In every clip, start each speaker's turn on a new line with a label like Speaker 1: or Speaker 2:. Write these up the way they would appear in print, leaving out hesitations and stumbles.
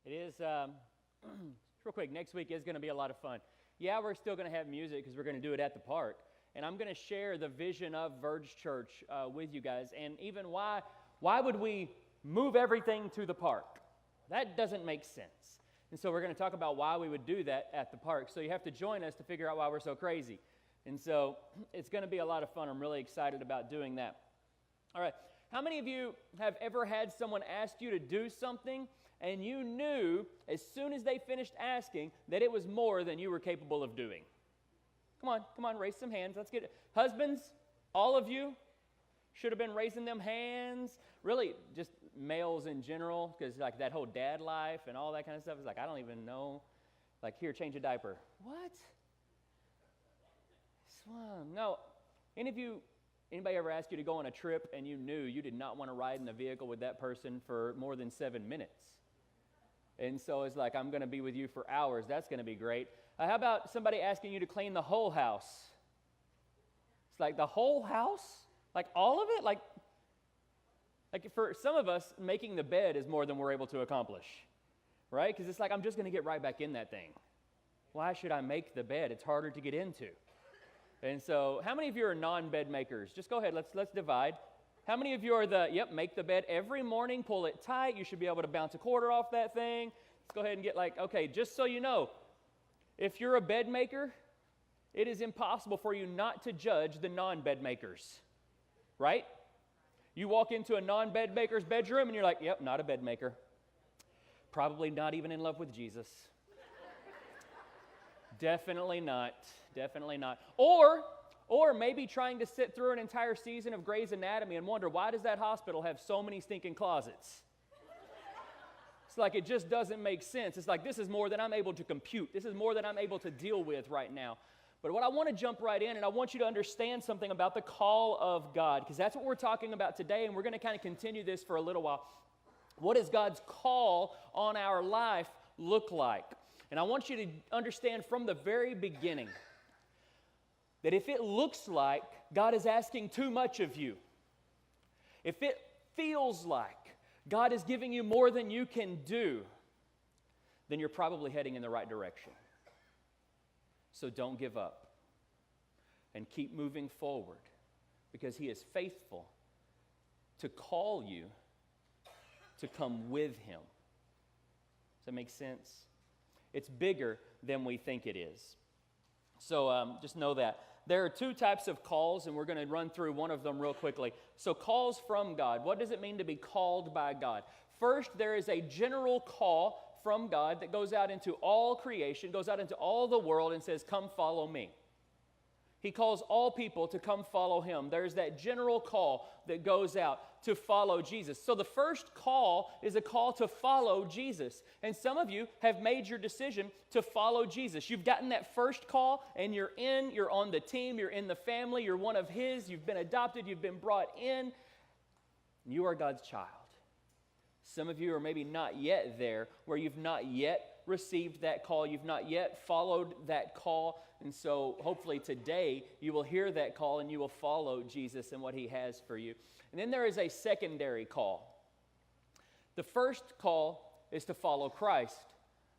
Speaker 1: It is, real quick, next week is going to be a lot of fun. Yeah, we're still going to have music because we're going to do it at the park. And I'm going to share the vision of Verge Church with you guys. And even why would we move everything to the park? That doesn't make sense. And so we're going to talk about why we would do that at the park. So you have to join us to figure out why we're so crazy. And so it's going to be a lot of fun. I'm really excited about doing that. All right. How many of you have ever had someone ask you to do something and you knew as soon as they finished asking that it was more than you were capable of doing? Come on, raise some hands. Let's get it. Husbands, all of you should have been raising them hands. Really, just males in general, because like that whole dad life and all that kind of stuff is like, I don't even know. Like, here, change a diaper. What? No. Anybody ever ask you to go on a trip and you knew you did not want to ride in the vehicle with that person for more than 7 minutes? And so it's like, I'm going to be with you for hours. That's going to be great. How about somebody asking you to clean the whole house? It's like the whole house? Like all of it? Like for some of us, making the bed is more than we're able to accomplish, right? Because it's like, I'm just going to get right back in that thing. Why should I make the bed? It's harder to get into. And so how many of you are non-bed makers? Just go ahead, let's divide. How many of you are make the bed every morning, pull it tight, you should be able to bounce a quarter off that thing. Let's go ahead and get okay, just so you know, if you're a bed maker, it is impossible for you not to judge the non-bed makers, right? You walk into a non-bed maker's bedroom and you're like, yep, not a bed maker. Probably not even in love with Jesus. Definitely not. Or maybe trying to sit through an entire season of Grey's Anatomy and wonder, why does that hospital have so many stinking closets? It's like it just doesn't make sense. It's like, this is more than I'm able to compute. This is more than I'm able to deal with right now. But what I want to jump right in, and I want you to understand something about the call of God, because that's what we're talking about today, and we're going to kind of continue this for a little while. What does God's call on our life look like? And I want you to understand from the very beginning that if it looks like God is asking too much of you, if it feels like God is giving you more than you can do, then you're probably heading in the right direction. So don't give up and keep moving forward, because He is faithful to call you to come with Him. Does that make sense? It's bigger than we think it is. So just know that. There are two types of calls, and we're going to run through one of them real quickly. So calls from God. What does it mean to be called by God? First, there is a general call from God that goes out into all creation, goes out into all the world and says, come follow me. He calls all people to come follow Him. There's that general call that goes out to follow Jesus. So the first call is a call to follow Jesus. And some of you have made your decision to follow Jesus. You've gotten that first call and you're on the team, you're in the family, you're one of His, you've been adopted, you've been brought in. You are God's child. Some of you are maybe not yet there, where you've not yet received that call. You've not yet followed that call. And so hopefully today you will hear that call and you will follow Jesus and what He has for you. And then there is a secondary call. The first call is to follow Christ.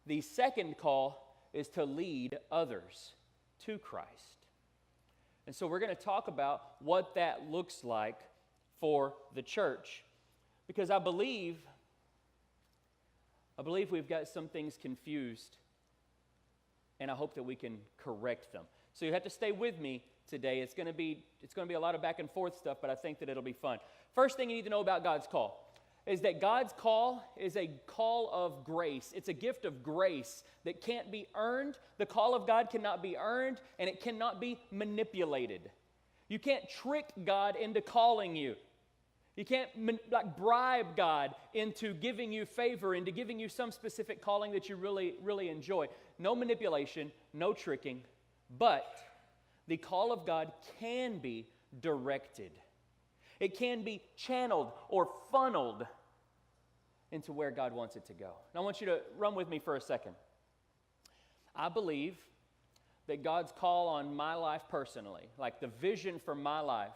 Speaker 1: The second call is to lead others to Christ. And so we're going to talk about what that looks like for the church, because I believe we've got some things confused, and I hope that we can correct them. So you have to stay with me today. It's going to be a lot of back and forth stuff, but I think that it'll be fun. First thing you need to know about God's call is that God's call is a call of grace. It's a gift of grace that can't be earned. The call of God cannot be earned, and it cannot be manipulated. You can't trick God into calling you. You can't bribe God into giving you favor, into giving you some specific calling that you really, really enjoy. No manipulation, no tricking, but the call of God can be directed. It can be channeled or funneled into where God wants it to go. And I want you to run with me for a second. I believe that God's call on my life personally, like the vision for my life,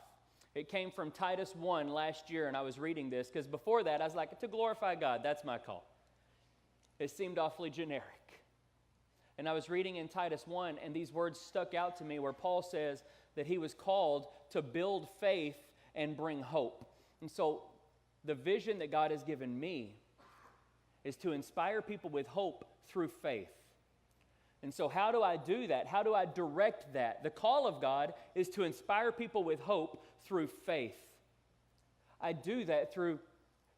Speaker 1: it came from Titus 1 last year, and I was reading this because before that I was like, to glorify God, that's my call. it seemed awfully generic. And I was reading in Titus 1, and these words stuck out to me where Paul says that he was called to build faith and bring hope. And so the vision that God has given me is to inspire people with hope through faith. And so how do I do that? How do I direct that? The call of God is to inspire people with hope through faith. I do that through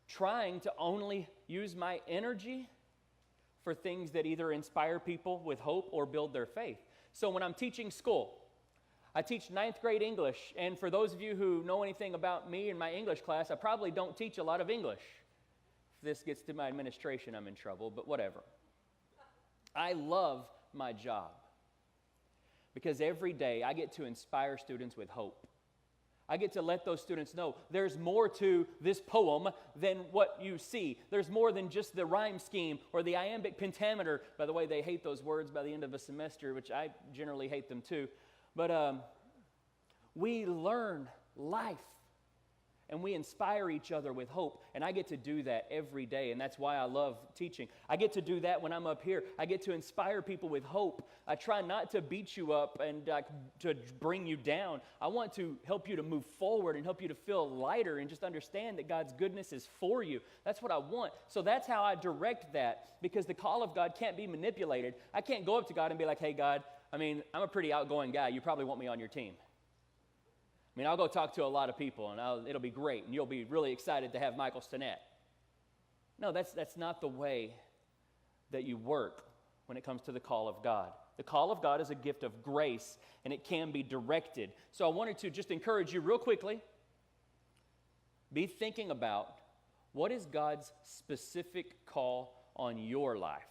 Speaker 1: trying to only use my energy for things that either inspire people with hope or build their faith. So when I'm teaching school, I teach 9th grade English, and for those of you who know anything about me and my English class, I probably don't teach a lot of English. If this gets to my administration, I'm in trouble, but whatever. I love my job because every day I get to inspire students with hope. I get to let those students know there's more to this poem than what you see. There's more than just the rhyme scheme or the iambic pentameter. By the way, they hate those words by the end of a semester, which I generally hate them too. But we learn life and we inspire each other with hope. And I get to do that every day, and that's why I love teaching. I get to do that when I'm up here. I get to inspire people with hope. I try not to beat you up and to bring you down. I want to help you to move forward and help you to feel lighter and just understand that God's goodness is for you. That's what I want. So that's how I direct that, because the call of God can't be manipulated. I can't go up to God and be like, hey, God, I'm a pretty outgoing guy. You probably want me on your team. I'll go talk to a lot of people, and it'll be great, and you'll be really excited to have Michael Stinnett. No, that's not the way that you work when it comes to the call of God. The call of God is a gift of grace, and it can be directed. So I wanted to just encourage you real quickly, be thinking about what is God's specific call on your life,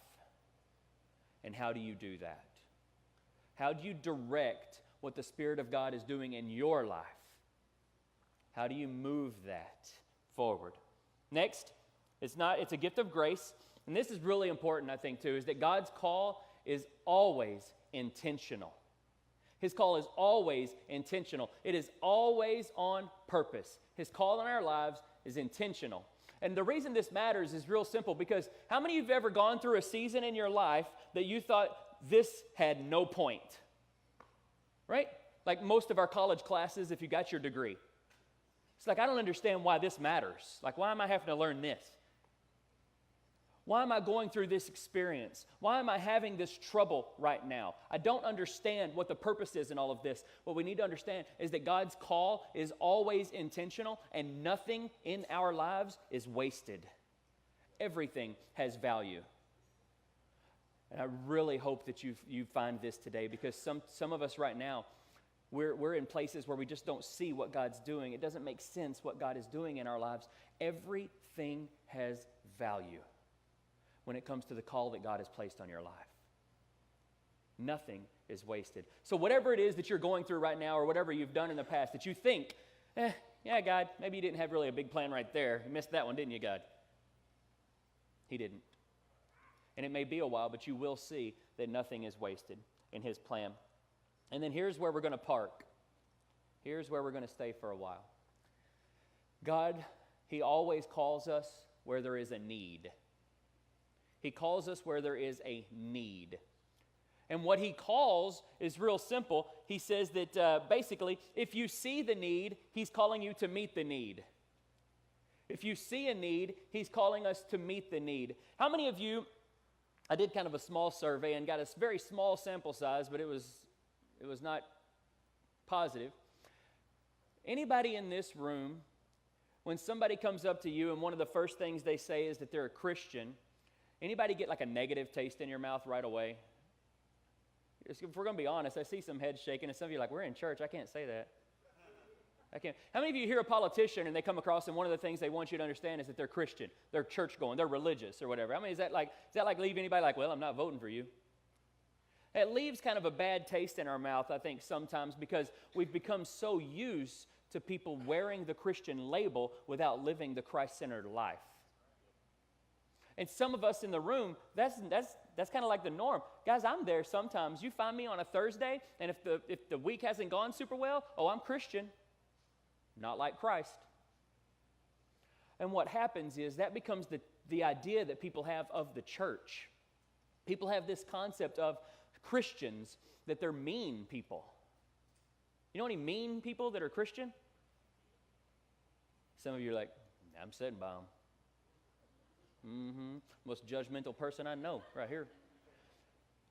Speaker 1: and how do you do that? How do you direct what the Spirit of God is doing in your life? How do you move that forward? Next, it's a gift of grace, and this is really important, I think, too, is that God's call is always intentional. His call is always intentional. It is always on purpose. His call in our lives is intentional. And the reason this matters is real simple, because how many of you have ever gone through a season in your life that you thought this had no point? Right? Like most of our college classes, if you got your degree. It's like, I don't understand why this matters. Like, why am I having to learn this? Why am I going through this experience? Why am I having this trouble right now? I don't understand what the purpose is in all of this. What we need to understand is that God's call is always intentional, and nothing in our lives is wasted. Everything has value. And I really hope that you find this today, because some of us right now, we're in places where we just don't see what God's doing. It doesn't make sense what God is doing in our lives. Everything has value when it comes to the call that God has placed on your life. Nothing is wasted. So whatever it is that you're going through right now, or whatever you've done in the past that you think, yeah, God, maybe you didn't have really a big plan right there. You missed that one, didn't you, God? He didn't. And it may be a while, but you will see that nothing is wasted in His plan. And then here's where we're going to park. Here's where we're going to stay for a while. God, He always calls us where there is a need. He calls us where there is a need. And what He calls is real simple. He says that basically, if you see the need, He's calling you to meet the need. If you see a need, He's calling us to meet the need. How many of you, I did kind of a small survey and got a very small sample size, but it was not positive. Anybody in this room, when somebody comes up to you and one of the first things they say is that they're a Christian, anybody get like a negative taste in your mouth right away? If we're going to be honest, I see some heads shaking, and some of you are like, we're in church, I can't say that. I can't. How many of you hear a politician and they come across and one of the things they want you to understand is that they're Christian, they're church going, they're religious or whatever? I mean, is that like leave anybody like, well, I'm not voting for you? It leaves kind of a bad taste in our mouth, I think, sometimes, because we've become so used to people wearing the Christian label without living the Christ-centered life. And some of us in the room, that's kind of like the norm. Guys, I'm there sometimes. You find me on a Thursday, and if the week hasn't gone super well, I'm Christian. Not like Christ. And what happens is that becomes the idea that people have of the church. People have this concept of Christians, that they're mean people. You know any mean people that are Christian? Some of you are like, I'm sitting by them. Most judgmental person I know right here.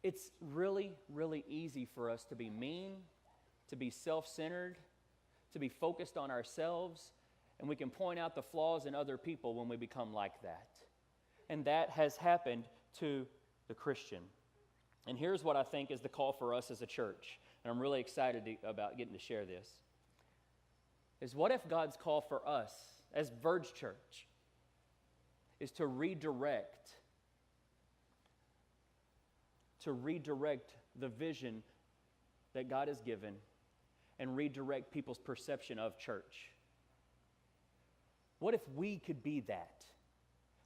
Speaker 1: It's really, really easy for us to be mean, to be self-centered, to be focused on ourselves, and we can point out the flaws in other people when we become like that. And that has happened to the Christian. And here's what I think is the call for us as a church, and I'm really excited about getting to share this, is what if God's call for us as Verge Church is to redirect the vision that God has given and redirect people's perception of church? What if we could be that?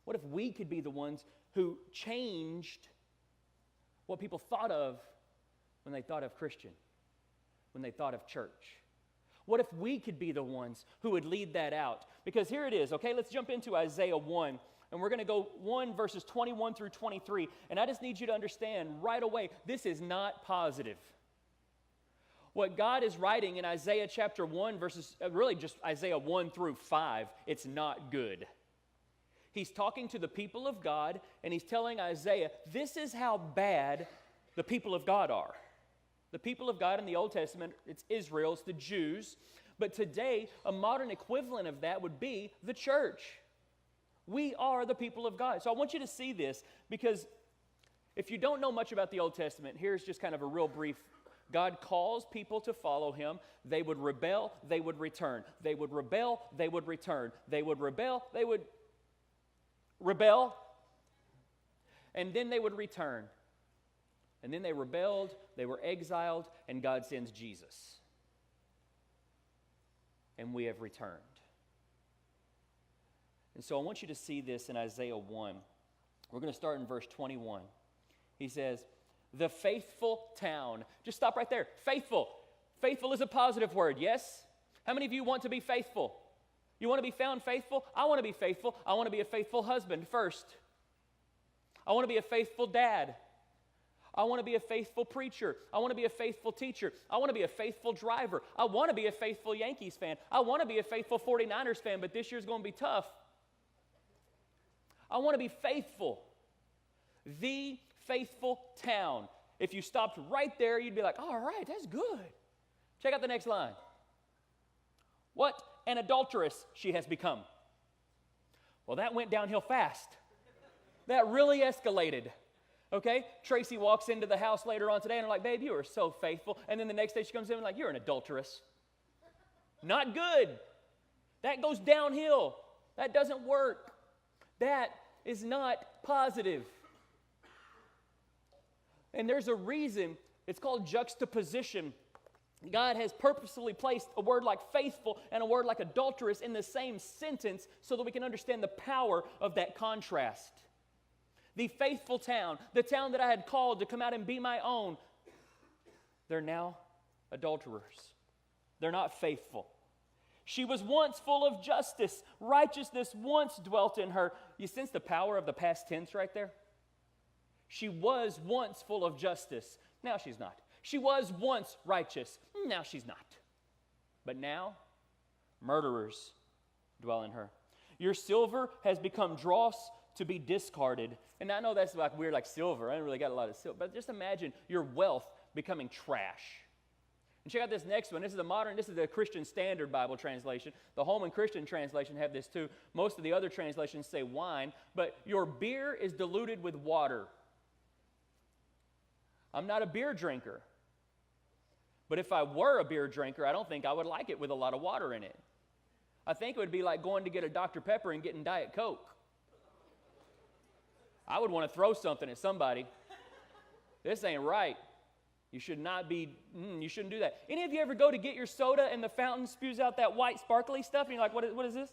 Speaker 1: What if we could be the ones who changed what people thought of when they thought of Christian, when they thought of church? What if we could be the ones who would lead that out? Because here it is, okay? Let's jump into Isaiah 1. And we're going to go 1 verses 21 through 23. And I just need you to understand right away, this is not positive. What God is writing in Isaiah chapter 1 verses, really just Isaiah 1 through 5, it's not good. He's talking to the people of God, and he's telling Isaiah, this is how bad the people of God are. The people of God in the Old Testament, it's Israel, it's the Jews. But today, a modern equivalent of that would be the church. We are the people of God. So I want you to see this, because if you don't know much about the Old Testament, here's just kind of a real brief. God calls people to follow him. They would rebel, they would return. They would rebel, they would return. They would rebel, they would rebel, and then they would return. And then they rebelled, they were exiled, and God sends Jesus. And we have returned. And so I want you to see this in Isaiah 1. We're going to start in verse 21. He says, the faithful town. Just stop right there. Faithful. Faithful is a positive word, yes? How many of you want to be faithful? You want to be found faithful? I want to be faithful. I want to be a faithful husband first. I want to be a faithful dad. I want to be a faithful preacher. I want to be a faithful teacher. I want to be a faithful driver. I want to be a faithful Yankees fan. I want to be a faithful 49ers fan, but this year's going to be tough. I want to be faithful. The faithful town. If you stopped right there, you'd be like, all right, that's good. Check out the next line. What an adulteress she has become. Well, that went downhill fast. That really escalated. Okay? Tracy walks into the house later on today and I'm like, babe, you are so faithful. And then the next day she comes in and like, you're an adulteress. Not good. That goes downhill. That doesn't work. That is not positive. And there's a reason. It's called juxtaposition. God has purposely placed a word like faithful and a word like adulteress in the same sentence so that we can understand the power of that contrast. The faithful town, the town that I had called to come out and be my own, they're now adulterers. They're not faithful. She was once full of justice. Righteousness once dwelt in her. You sense the power of the past tense right there? She was once full of justice. Now she's not. She was once righteous. Now she's not. But now, murderers dwell in her. Your silver has become dross to be discarded. And I know that's like weird, like silver. I don't really got a lot of silver. But just imagine your wealth becoming trash. And check out this next one. This is the Christian Standard Bible translation. The Holman Christian translation have this too. Most of the other translations say wine. But your beer is diluted with water. I'm not a beer drinker. But if I were a beer drinker, I don't think I would like it with a lot of water in it. I think it would be like going to get a Dr. Pepper and getting Diet Coke. I would want to throw something at somebody. This ain't right. You should not be, you shouldn't do that. Any of you ever go to get your soda and the fountain spews out that white sparkly stuff and you're like, what is this?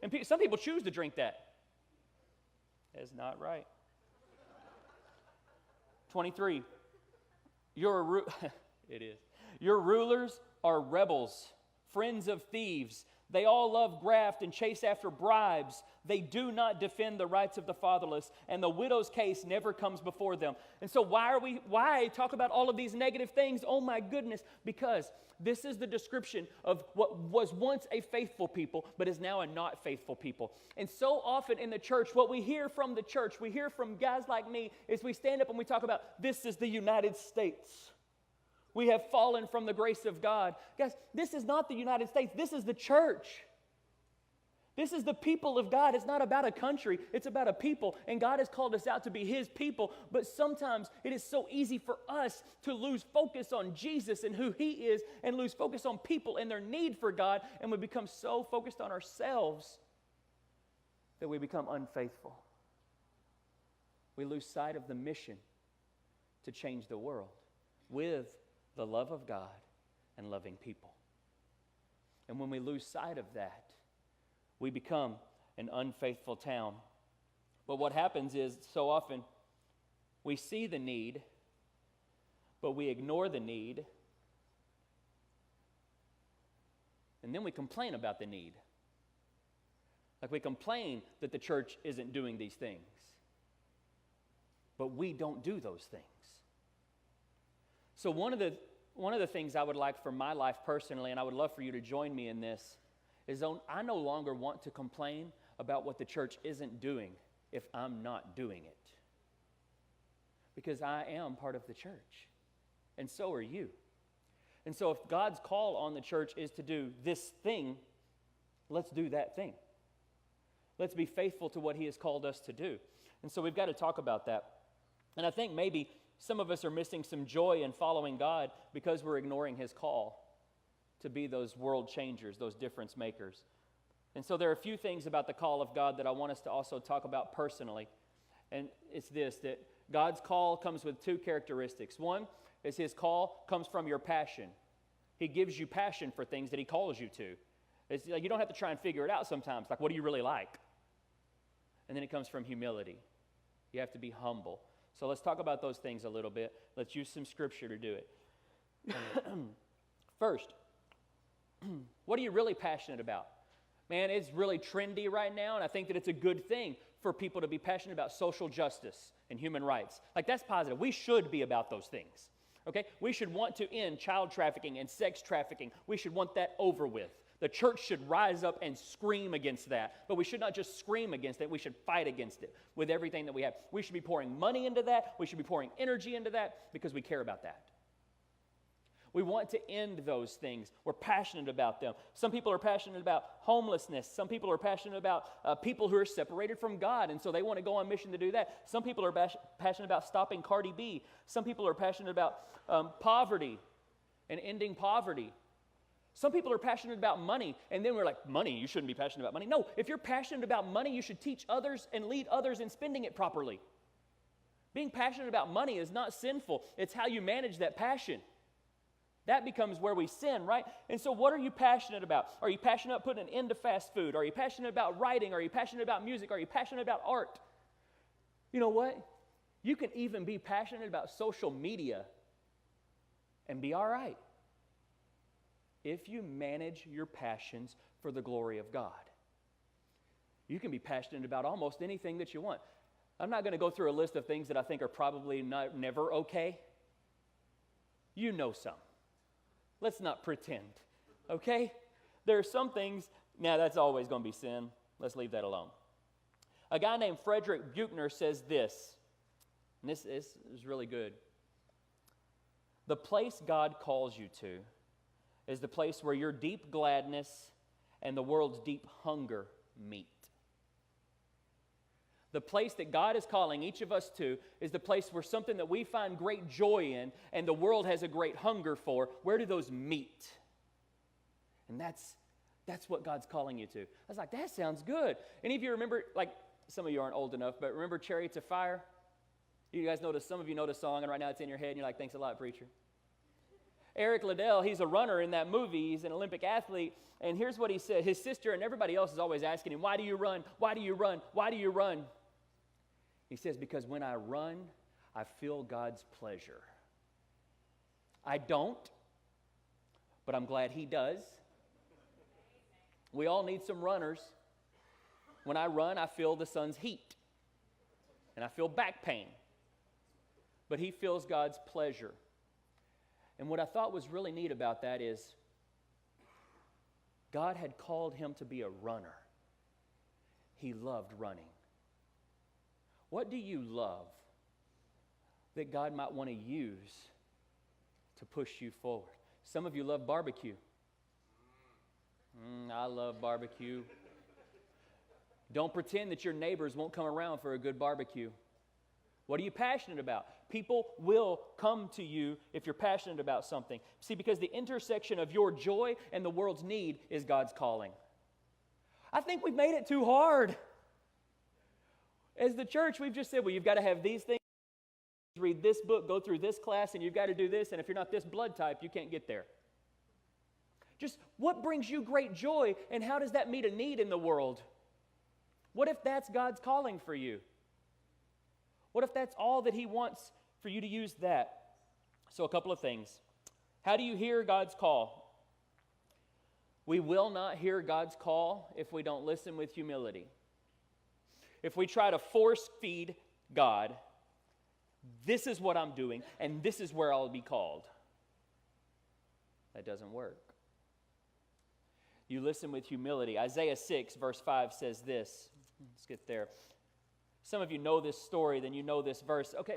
Speaker 1: And some people choose to drink that. That's not right. 23. It is. Your rulers are rebels friends of thieves. They all love graft and chase after bribes. They do not defend the rights of the fatherless, and the widow's case never comes before them. And so why talk about all of these negative things? Oh my goodness, because this is the description of what was once a faithful people, but is now a not faithful people. And so often in the church, what we hear from the church, we hear from guys like me, is we stand up and we talk about, this is the United States. We have fallen from the grace of God. Guys, this is not the United States. This is the church. This is the people of God. It's not about a country. It's about a people. And God has called us out to be His people. But sometimes it is so easy for us to lose focus on Jesus and who He is and lose focus on people and their need for God. And we become so focused on ourselves that we become unfaithful. We lose sight of the mission to change the world with the love of God and loving people. And when we lose sight of that, we become an unfaithful town. But what happens is, so often, we see the need, but we ignore the need, and then we complain about the need. Like we complain that the church isn't doing these things, but we don't do those things. So one of the things I would like for my life personally, and I would love for you to join me in this, is I no longer want to complain about what the church isn't doing if I'm not doing it. Because I am part of the church, and so are you. And so if God's call on the church is to do this thing, let's do that thing. Let's be faithful to what He has called us to do. And so we've got to talk about that. And I think maybe some of us are missing some joy in following God because we're ignoring His call to be those world changers, those difference makers. And so there are a few things about the call of God that I want us to also talk about personally. And it's this, that God's call comes with two characteristics. One is His call comes from your passion. He gives you passion for things that He calls you to. It's like you don't have to try and figure it out sometimes. Like, what do you really like? And then it comes from humility. You have to be humble. So let's talk about those things a little bit. Let's use some scripture to do it. First, what are you really passionate about? Man, it's really trendy right now, and I think that it's a good thing for people to be passionate about social justice and human rights. Like, that's positive. We should be about those things, okay? We should want to end child trafficking and sex trafficking. We should want that over with. The church should rise up and scream against that, but we should not just scream against it. We should fight against it with everything that we have. We should be pouring money into that. We should be pouring energy into that because we care about that. We want to end those things. We're passionate about them. Some people are passionate about homelessness. Some people are passionate about people who are separated from God, and so they want to go on mission to do that. Some people are passionate about stopping Cardi B. Some people are passionate about poverty and ending poverty. Some people are passionate about money, and then we're like, money, you shouldn't be passionate about money. No, if you're passionate about money, you should teach others and lead others in spending it properly. Being passionate about money is not sinful. It's how you manage that passion. That becomes where we sin, right? And so what are you passionate about? Are you passionate about putting an end to fast food? Are you passionate about writing? Are you passionate about music? Are you passionate about art? You know what? You can even be passionate about social media and be all right if you manage your passions for the glory of God. You can be passionate about almost anything that you want. I'm not going to go through a list of things that I think are probably never okay. You know some. Let's not pretend, okay? There are some things, now that's always going to be sin. Let's leave that alone. A guy named Frederick Buechner says this, and this is really good. The place God calls you to is the place where your deep gladness and the world's deep hunger meet. The place that God is calling each of us to is the place where something that we find great joy in and the world has a great hunger for, where do those meet? And that's what God's calling you to. I was like, that sounds good. Any of you remember, like, some of you aren't old enough, but remember Chariots of Fire? You guys notice, some of you know the song, and right now it's in your head, and you're like, thanks a lot, preacher. Eric Liddell, he's a runner in that movie. He's an Olympic athlete. And here's what he said. His sister and everybody else is always asking him, why do you run? Why do you run? Why do you run? He says, because when I run, I feel God's pleasure. I don't, but I'm glad He does. We all need some runners. When I run, I feel the sun's heat, and I feel back pain. But he feels God's pleasure. And what I thought was really neat about that is God had called him to be a runner. He loved running. What do you love that God might want to use to push you forward? Some of you love barbecue. I love barbecue. Don't pretend that your neighbors won't come around for a good barbecue. What are you passionate about? People will come to you if you're passionate about something. See, because the intersection of your joy and the world's need is God's calling. I think we've made it too hard. As the church, we've just said, well, you've got to have these things, read this book, go through this class, and you've got to do this, and if you're not this blood type, you can't get there. Just what brings you great joy, and how does that meet a need in the world? What if that's God's calling for you? What if that's all that he wants for you to use that? So a couple of things. How do you hear God's call? We will not hear God's call if we don't listen with humility. If we try to force feed God, this is what I'm doing, and this is where I'll be called. That doesn't work. You listen with humility. Isaiah 6, verse 5 says this. Let's get there. Some of you know this story, then you know this verse. Okay,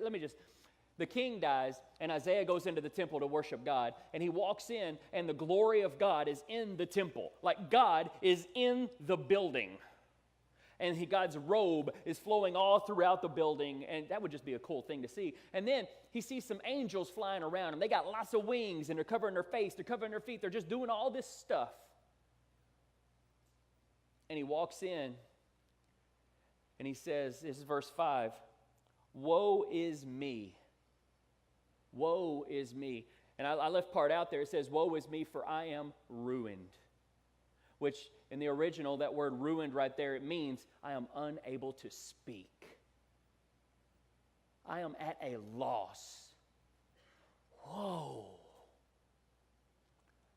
Speaker 1: the king dies, and Isaiah goes into the temple to worship God, and he walks in, and the glory of God is in the temple. Like God is in the building. And God's robe is flowing all throughout the building, and that would just be a cool thing to see. And then he sees some angels flying around, and they got lots of wings, and they're covering their face, they're covering their feet, they're just doing all this stuff. And he walks in, and he says, this is verse 5, "Woe is me. Woe is me." And I left part out there. It says, "Woe is me, for I am ruined." Which, in the original, that word ruined right there, it means I am unable to speak. I am at a loss. Whoa.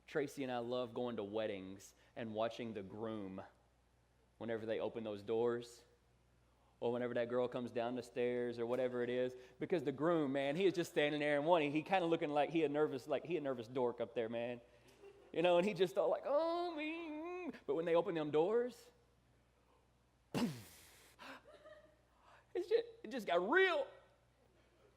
Speaker 1: Tracy and I love going to weddings and watching the groom whenever they open those doors, or whenever that girl comes down the stairs, or whatever it is, because the groom, man, he is just standing there, and he kind of looking like he a nervous dork up there, man. You know, and he just thought like, oh, me. But when they open them doors, it just got real.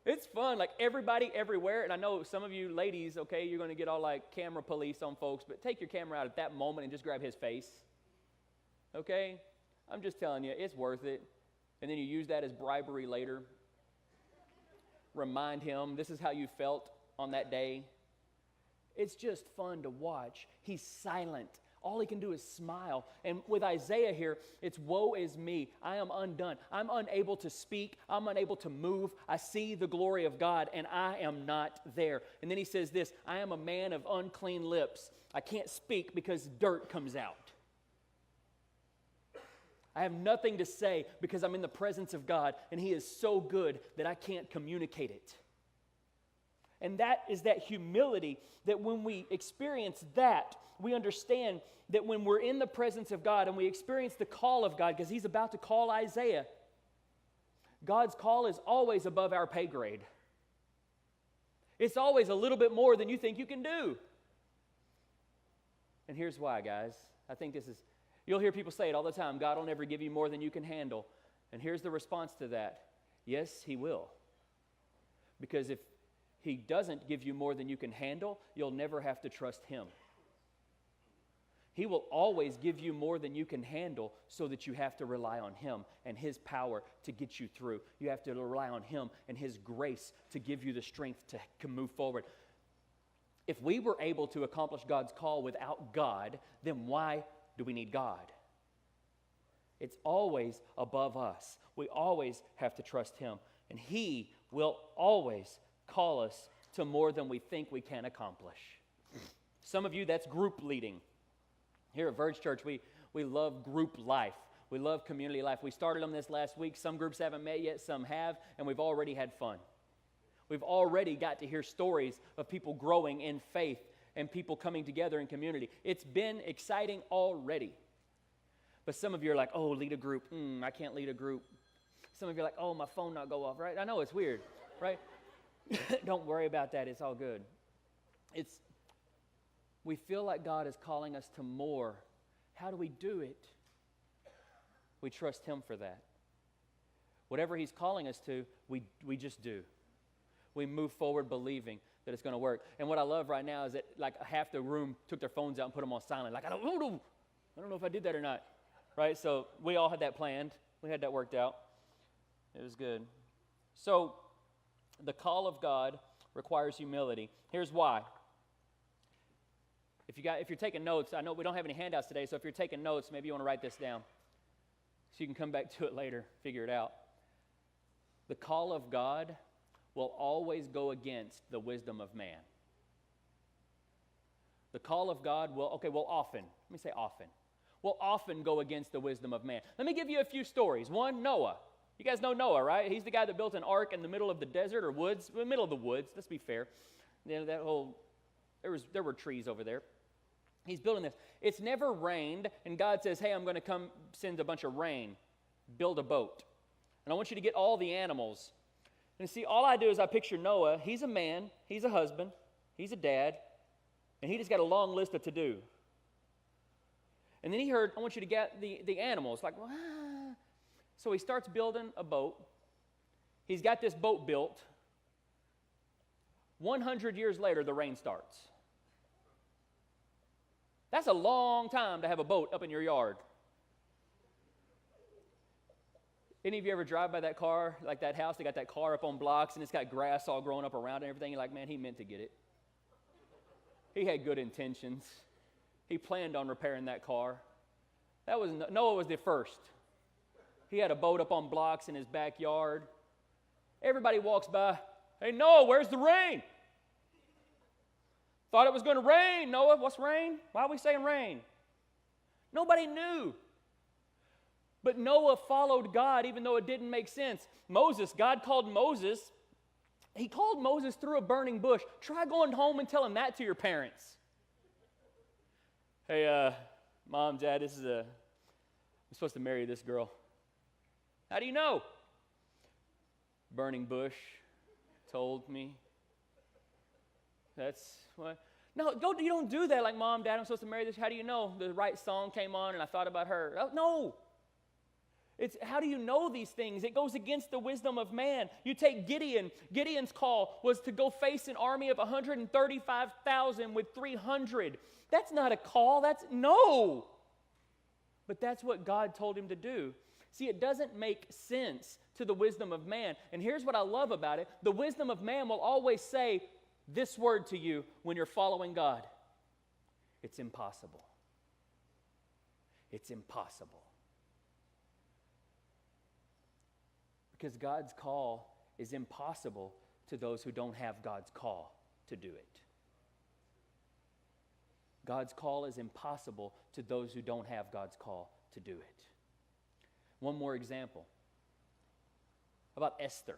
Speaker 1: It's fun, like everybody everywhere. And I know some of you ladies, okay, you're going to get all like camera police on folks, but take your camera out at that moment and just grab his face. Okay? I'm just telling you, it's worth it. And then you use that as bribery later. Remind him, this is how you felt on that day. It's just fun to watch. He's silent. All he can do is smile. And with Isaiah here, it's woe is me. I am undone. I'm unable to speak. I'm unable to move. I see the glory of God, and I am not there. And then he says this, I am a man of unclean lips. I can't speak because dirt comes out. I have nothing to say because I'm in the presence of God, and he is so good that I can't communicate it. And that is that humility that when we experience that, we understand that when we're in the presence of God and we experience the call of God, because he's about to call Isaiah, God's call is always above our pay grade. It's always a little bit more than you think you can do. And here's why, guys. I think you'll hear people say it all the time, God will never give you more than you can handle. And here's the response to that. Yes, he will. Because if he doesn't give you more than you can handle, you'll never have to trust him. He will always give you more than you can handle so that you have to rely on him and his power to get you through. You have to rely on him and his grace to give you the strength to move forward. If we were able to accomplish God's call without God, then why do we need God? It's always above us. We always have to trust him. And he will always call us to more than we think we can accomplish. Some of you, that's group leading. Here at Verge Church, we love group life. We love community life. We started on this last week. Some groups haven't met yet, some have, and we've already had fun. We've already got to hear stories of people growing in faith and people coming together in community. It's been exciting already. But some of you are like, oh, lead a group. I can't lead a group. Some of you are like, oh, my phone not go off, right? I know it's weird, right? Don't worry about that. It's all good. We feel like God is calling us to more. How do we do it? We trust Him for that. Whatever He's calling us to, we just do. We move forward believing that it's going to work. And what I love right now is that like half the room took their phones out and put them on silent. Like, I don't know if I did that or not. Right? So we all had that planned. We had that worked out. It was good. So the call of God requires humility. Here's why. If you're taking notes, I know we don't have any handouts today, so if you're taking notes, maybe you want to write this down so you can come back to it later, figure it out. The call of God will always go against the wisdom of man. The call of God will often go against the wisdom of man. Let me give you a few stories. One, Noah. You guys know Noah, right? He's the guy that built an ark in the middle of the desert or woods, in the middle of the woods, let's be fair. There were trees over there. He's building this. It's never rained, and God says, hey, I'm going to come send a bunch of rain. Build a boat. And I want you to get all the animals. And see, all I do is I picture Noah. He's a man. He's a husband. He's a dad. And he just got a long list of to-do. And then he heard, I want you to get the animals. Like, So he starts building a boat. He's got this boat built. 100 years later, the rain starts. That's a long time to have a boat up in your yard. Any of you ever drive by that car, like that house, they got that car up on blocks and it's got grass all growing up around and everything? You're like, man, he meant to get it. He had good intentions. He planned on repairing that car. Noah was the first. He had a boat up on blocks in his backyard. Everybody walks by. Hey, Noah, where's the rain? Thought it was going to rain, Noah. What's rain? Why are we saying rain? Nobody knew. But Noah followed God even though it didn't make sense. God called Moses. He called Moses through a burning bush. Try going home and telling that to your parents. Hey, Mom, Dad, I'm supposed to marry this girl. How do you know? Burning bush told me. That's what. No, you don't do that like, Mom, Dad, I'm supposed to marry this. How do you know? The right song came on and I thought about her. No. It's how do you know these things? It goes against the wisdom of man. You take Gideon. Gideon's call was to go face an army of 135,000 with 300. That's not a call. No. But that's what God told him to do. See, it doesn't make sense to the wisdom of man. And here's what I love about it. The wisdom of man will always say this word to you when you're following God. It's impossible. It's impossible. Because God's call is impossible to those who don't have God's call to do it. God's call is impossible to those who don't have God's call to do it. One more example. How about Esther?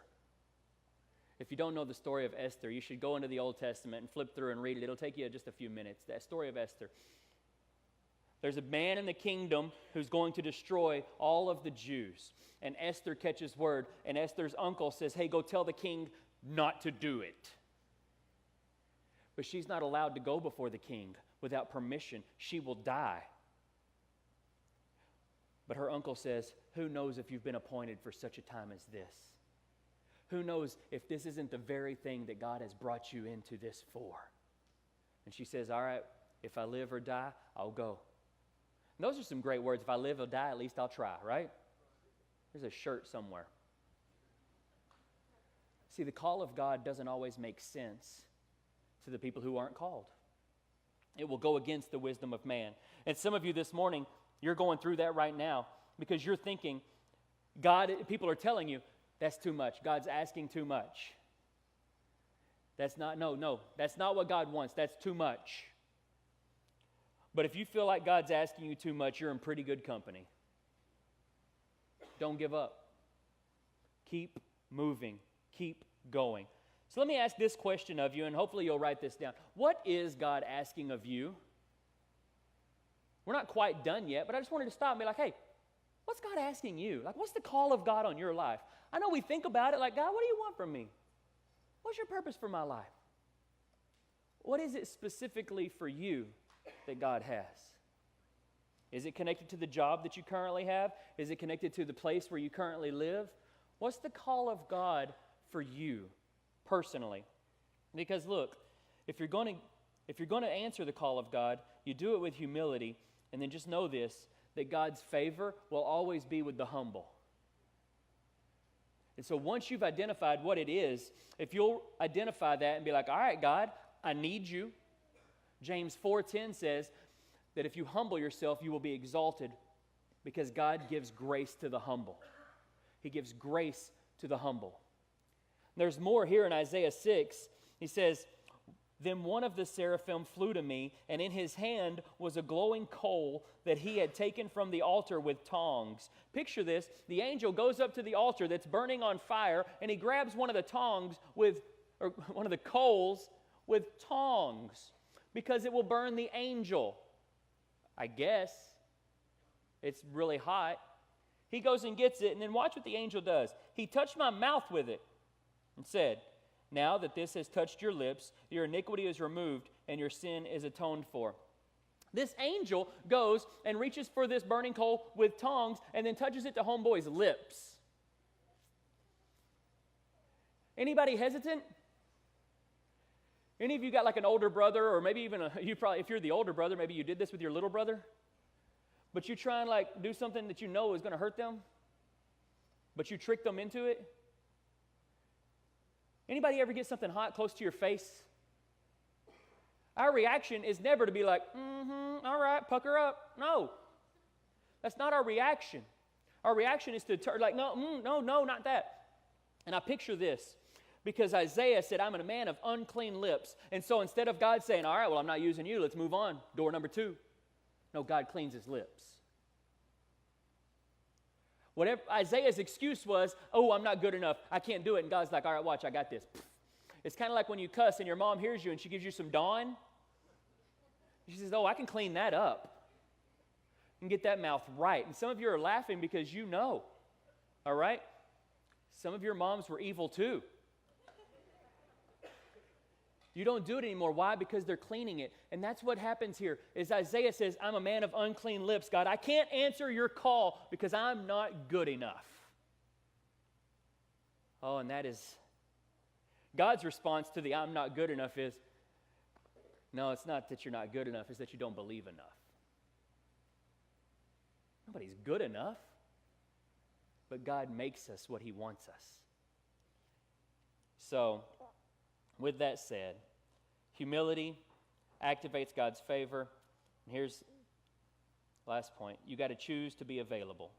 Speaker 1: If you don't know the story of Esther, you should go into the Old Testament and flip through and read it. It'll take you just a few minutes. That story of Esther. There's a man in the kingdom who's going to destroy all of the Jews. And Esther catches word, and Esther's uncle says, hey, go tell the king not to do it. But she's not allowed to go before the king without permission. She will die. But her uncle says, who knows if you've been appointed for such a time as this? Who knows if this isn't the very thing that God has brought you into this for? And she says, all right, if I live or die, I'll go. And those are some great words. If I live or die, at least I'll try, right? There's a shirt somewhere. See, the call of God doesn't always make sense to the people who aren't called. It will go against the wisdom of man. And some of you this morning, you're going through that right now because you're thinking, people are telling you, that's too much. God's asking too much. That's not what God wants. That's too much. But if you feel like God's asking you too much, you're in pretty good company. Don't give up. Keep moving. Keep going. So let me ask this question of you, and hopefully you'll write this down. What is God asking of you? We're not quite done yet, but I just wanted to stop and be like, hey, what's God asking you? Like, what's the call of God on your life? I know we think about it like, God, what do you want from me? What's your purpose for my life? What is it specifically for you that God has? Is it connected to the job that you currently have? Is it connected to the place where you currently live? What's the call of God for you personally? Because look, if you're going to answer the call of God, you do it with humility, and then just know this, that God's favor will always be with the humble. And so once you've identified what it is, if you'll identify that and be like, all right, God, I need you. James 4:10 says that if you humble yourself, you will be exalted because God gives grace to the humble. He gives grace to the humble. There's more here in Isaiah 6. He says, then one of the seraphim flew to me, and in his hand was a glowing coal that he had taken from the altar with tongs. Picture this. The angel goes up to the altar that's burning on fire, and he grabs one of the one of the coals with tongs because it will burn the angel. I guess. It's really hot. He goes and gets it, and then watch what the angel does. He touched my mouth with it and said, now that this has touched your lips, your iniquity is removed and your sin is atoned for. This angel goes and reaches for this burning coal with tongs and then touches it to homeboy's lips. Anybody hesitant? Any of you got like an older brother, or maybe even if you're the older brother, maybe you did this with your little brother, but you try and like do something that you know is going to hurt them, but you trick them into it? Anybody ever get something hot close to your face? Our reaction is never to be like, all right, pucker up. No. That's not our reaction. Our reaction is to turn like, no, not that. And I picture this because Isaiah said, I'm a man of unclean lips. And so instead of God saying, all right, well, I'm not using you, let's move on. Door number 2. No, God cleans his lips. Whatever Isaiah's excuse was, oh, I'm not good enough. I can't do it. And God's like, all right, watch, I got this. It's kind of like when you cuss and your mom hears you and she gives you some Dawn. She says, oh, I can clean that up and get that mouth right. And some of you are laughing because you know, all right? Some of your moms were evil too. You don't do it anymore. Why? Because they're cleaning it. And that's what happens here is Isaiah says, I'm a man of unclean lips, God. I can't answer your call because I'm not good enough. Oh, and that is God's response to the I'm not good enough is, no, it's not that you're not good enough, it's that you don't believe enough. Nobody's good enough, but God makes us what he wants us. So, with that said, humility activates God's favor. And here's the last point. You got to choose to be available.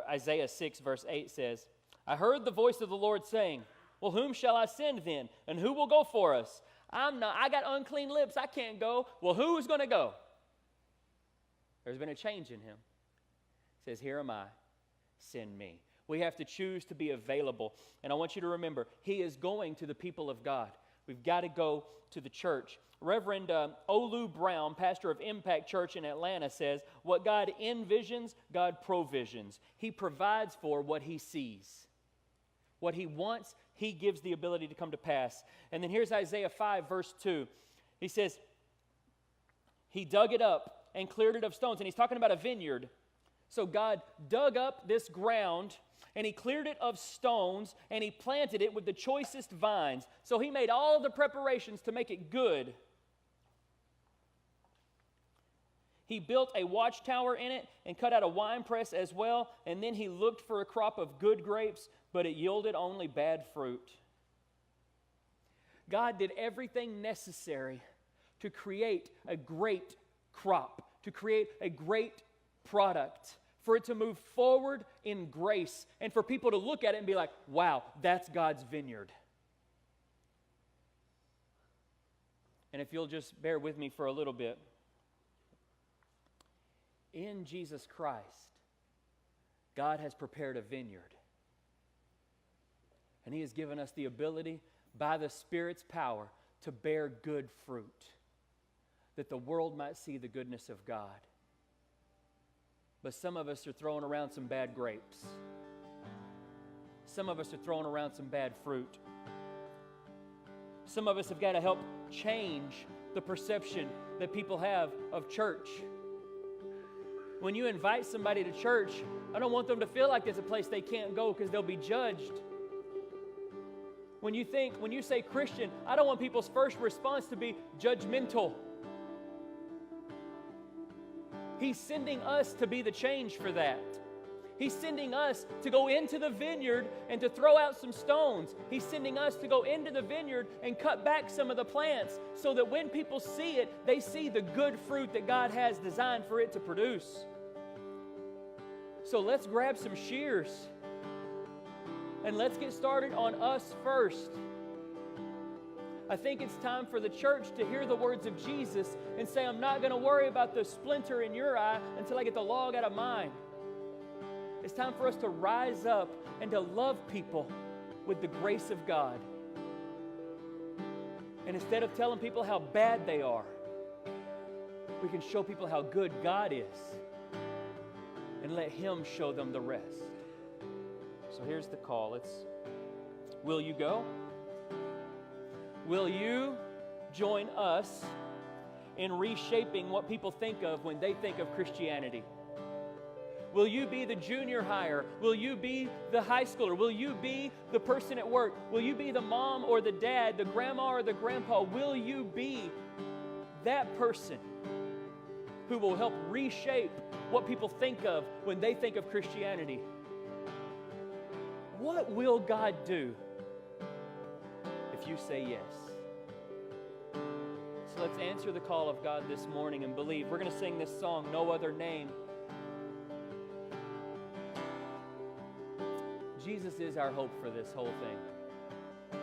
Speaker 1: Isaiah 6 verse 8 says, I heard the voice of the Lord saying, well, whom shall I send then? And who will go for us? I got unclean lips. I can't go. Well, who's going to go? There's been a change in him. He says, here am I. Send me. We have to choose to be available. And I want you to remember, he is going to the people of God. We've got to go to the church. Reverend Olu Brown, pastor of Impact Church in Atlanta, says, what God envisions, God provisions. He provides for what he sees. What he wants, he gives the ability to come to pass. And then here's Isaiah 5, verse 2. He says, he dug it up and cleared it of stones. And he's talking about a vineyard. So God dug up this ground, and he cleared it of stones, and he planted it with the choicest vines. So he made all the preparations to make it good. He built a watchtower in it and cut out a winepress as well, and then he looked for a crop of good grapes, but it yielded only bad fruit. God did everything necessary to create a great crop, to create a great product, for it to move forward in grace, and for people to look at it and be like, wow, that's God's vineyard. And if you'll just bear with me for a little bit, in Jesus Christ, God has prepared a vineyard. And he has given us the ability, by the Spirit's power, to bear good fruit. that the world might see the goodness of God. But some of us are throwing around some bad grapes. Some of us are throwing around some bad fruit. Some of us have got to help change the perception that people have of church. When you invite somebody to church, I don't want them to feel like it's a place they can't go because they'll be judged. When you say Christian, I don't want people's first response to be judgmental. He's sending us to be the change for that. He's sending us to go into the vineyard and to throw out some stones. He's sending us to go into the vineyard and cut back some of the plants so that when people see it, they see the good fruit that God has designed for it to produce. So let's grab some shears and let's get started on us first. I think it's time for the church to hear the words of Jesus and say, I'm not going to worry about the splinter in your eye until I get the log out of mine. It's time for us to rise up and to love people with the grace of God. And instead of telling people how bad they are, we can show people how good God is and let Him show them the rest. So here's the call. Will you go? Will you join us in reshaping what people think of when they think of Christianity? Will you be the junior higher? Will you be the high schooler? Will you be the person at work? Will you be the mom or the dad, the grandma or the grandpa? Will you be that person who will help reshape what people think of when they think of Christianity? What will God do if you say yes? So let's answer the call of God this morning and believe. We're going to sing this song, No Other Name. Jesus is our hope for this whole thing.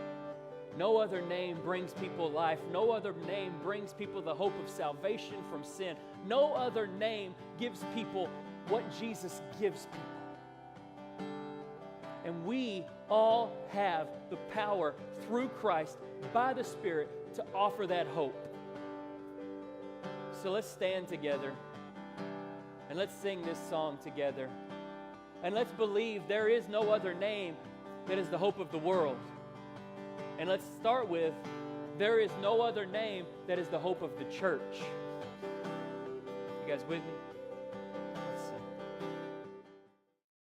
Speaker 1: No other name brings people life. No other name brings people the hope of salvation from sin. No other name gives people what Jesus gives people. And we all have the power through Christ by the Spirit to offer that hope. So let's stand together and let's sing this song together. And let's believe there is no other name that is the hope of the world. And let's start with, there is no other name that is the hope of the church. You guys with me?